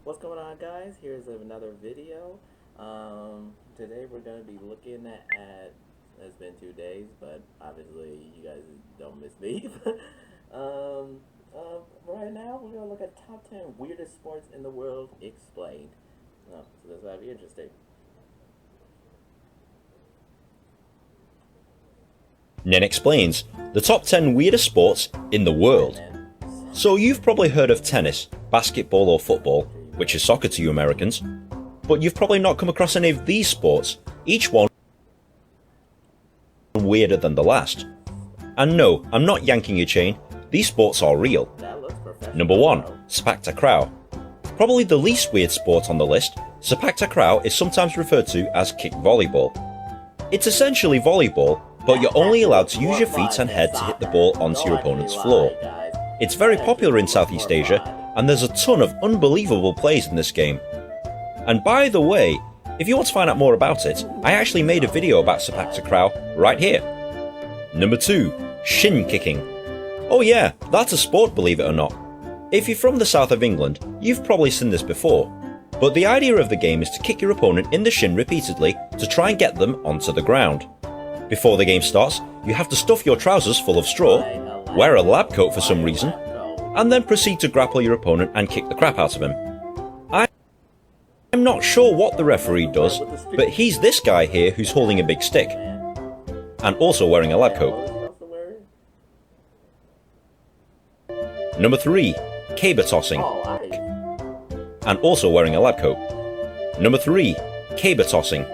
What's going on, guys? Here's another video. Today we're going to be looking at it's been 2 days, but obviously you guys don't miss me. um, right now we're going to look at top 10 weirdest sports in the world explained. So this might be interesting. Nen explains the top 10 weirdest sports in the world. So you've probably heard of tennis, basketball or football, which is soccer to you Americans, but you've probably not come across any of these sports, each one weirder than the last. And no, I'm not yanking your chain, these sports are real. Number 1. Sepak takraw. Probably the least weird sport on the list, sepak takraw is sometimes referred to as kick volleyball. It's essentially volleyball, but you're only allowed to use your feet and head to hit the ball onto your opponent's floor. It's very popular in Southeast Asia, and there's a ton of unbelievable plays in this game. And by the way, if you want to find out more about it, I actually made a video about sepak takraw right here. Number 2. Shin kicking. Oh yeah, that's a sport, believe it or not. If you're from the south of England, you've probably seen this before. But the idea of the game is to kick your opponent in the shin repeatedly to try and get them onto the ground. Before the game starts, you have to stuff your trousers full of straw, wear a lab coat for some reason, and then proceed to grapple your opponent and kick the crap out of him. I'm not sure what the referee does, but he's this guy here who's holding a big stick, and also wearing a lab coat. Number 3. Caber tossing, and also wearing a lab coat. Number 3. Caber tossing.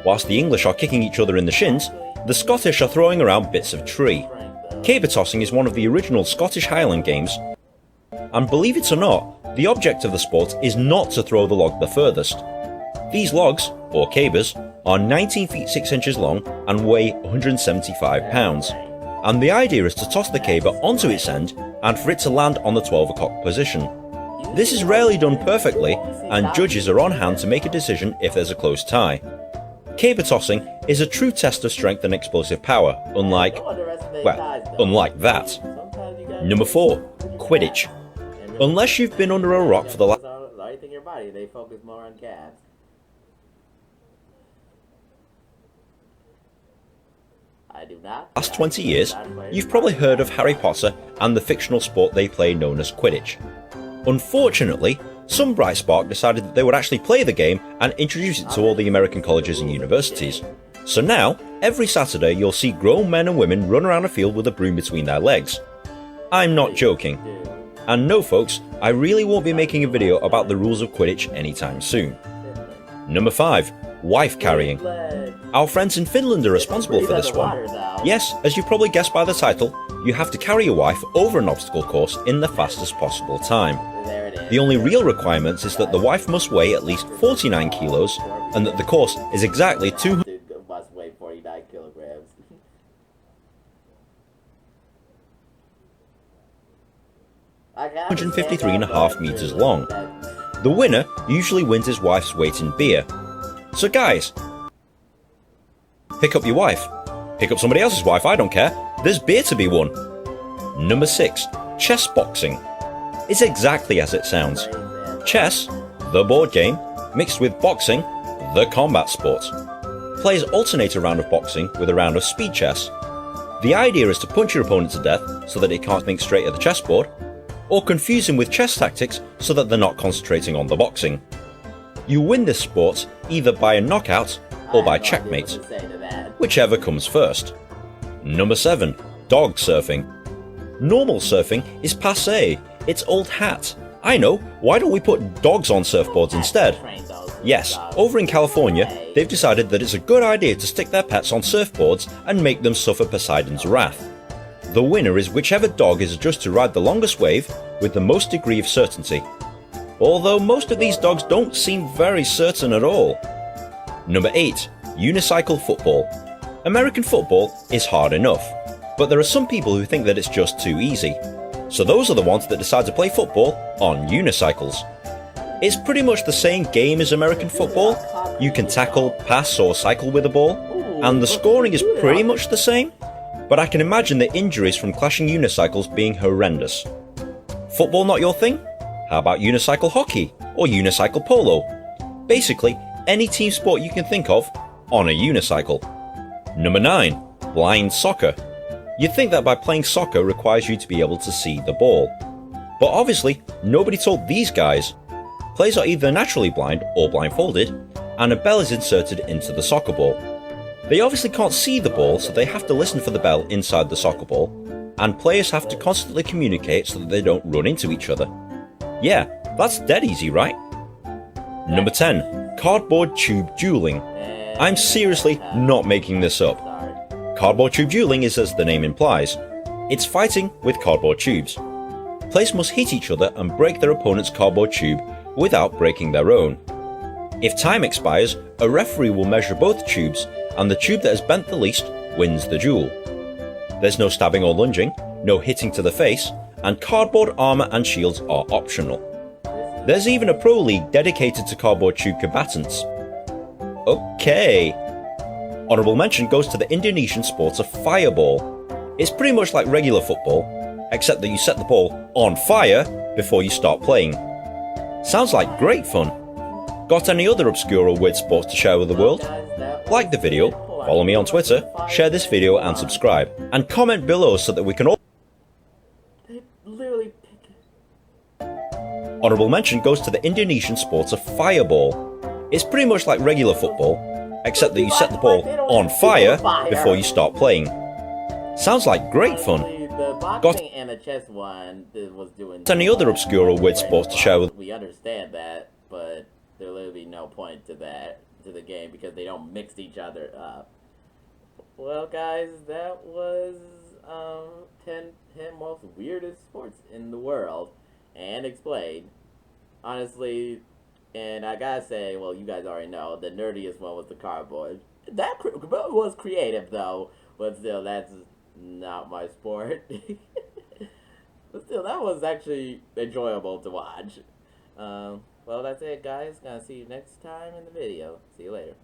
Whilst the English are kicking each other in the shins, the Scottish are throwing around bits of tree. Caber tossing is one of the original Scottish Highland games, and believe it or not, the object of the sport is not to throw the log the furthest. These logs, or cabers, are 19 feet 6 inches long and weigh 175 pounds, and the idea is to toss the caber onto its end and for it to land on the 12 o'clock position. This is rarely done perfectly, and judges are on hand to make a decision if there's a close tie. Caber tossing is a true test of strength and explosive power, unlike that. Number 4. Quidditch. Unless you've been under a rock for the last last 20 years, you've probably heard of Harry Potter and the fictional sport they play known as Quidditch. Unfortunately, some bright spark decided that they would actually play the game and introduce it to all the American colleges and universities. So now, every Saturday you'll see grown men and women run around a field with a broom between their legs. I'm not joking. And no folks, I really won't be making a video about the rules of Quidditch anytime soon. Number 5. Wife carrying. Our friends in Finland are responsible for this one. Yes, as you probably guessed by the title, you have to carry your wife over an obstacle course in the fastest possible time. The only real requirement is that the wife must weigh at least 49 kilos and that the course is exactly 253.5 meters long. The winner usually wins his wife's weight in beer. So guys, pick up your wife. Pick up somebody else's wife, I don't care. There's beer to be won. Number 6. Chess boxing. It's exactly as it sounds. Chess, the board game, mixed with boxing, the combat sport. Players alternate a round of boxing with a round of speed chess. The idea is to punch your opponent to death so that he can't think straight at the chessboard, or confuse him with chess tactics so that they're not concentrating on the boxing. You win this sport either by a knockout or by checkmate, whichever comes first. Number 7. Dog surfing. Normal surfing is passé, it's old hat. I know, why don't we put dogs on surfboards instead? Yes, over in California, they've decided that it's a good idea to stick their pets on surfboards and make them suffer Poseidon's wrath. The winner is whichever dog is adjudged to ride the longest wave with the most degree of certainty. Although most of these dogs don't seem very certain at all. Number 8. Unicycle football. American football is hard enough, but there are some people who think that it's just too easy. So those are the ones that decide to play football on unicycles. It's pretty much the same game as American football. You can tackle, pass or cycle with the ball, and the scoring is pretty much the same, but I can imagine the injuries from clashing unicycles being horrendous. Football not your thing? How about unicycle hockey or unicycle polo. Basically, any team sport you can think of on a unicycle. Number 9. Blind soccer. You'd think that by playing soccer requires you to be able to see the ball. But obviously, nobody told these guys. Players are either naturally blind or blindfolded, and a bell is inserted into the soccer ball. They obviously can't see the ball, so they have to listen for the bell inside the soccer ball, and players have to constantly communicate so that they don't run into each other. Yeah, that's dead easy, right? Number 10. Cardboard tube dueling. I'm seriously not making this up. Cardboard tube dueling is as the name implies. It's fighting with cardboard tubes. Players must hit each other and break their opponent's cardboard tube without breaking their own. If time expires, a referee will measure both tubes, and the tube that has bent the least wins the duel. There's no stabbing or lunging, no hitting to the face, and cardboard armour and shields are optional. There's even a pro league dedicated to cardboard tube combatants. Okay. Honourable mention goes to the Indonesian sport of fireball. It's pretty much like regular football, except that you set the ball on fire before you start playing. Sounds like great fun. Got any other obscure or weird sports to share with the world? Like the video, follow me on Twitter, share this video and subscribe, and comment below so that we can all... They literally pick... Honourable mention goes to the Indonesian sport of fireball. It's pretty much like regular football, except that you set the ball on fire before you start playing. Sounds like great fun. The boxing and the chess one was doing... Any other obscure or weird sports to share with... We understand that, but there'll literally be no point to that, to the game, because they don't mix each other up. Well, guys, that was 10 most weirdest sports in the world, and explained. Honestly, and I gotta say, well, you guys already know, the nerdiest one was the cardboard. That was creative, though, but still, that's not my sport. But still, that was actually enjoyable to watch. Well, that's it, guys. Gonna see you next time in the video. See you later.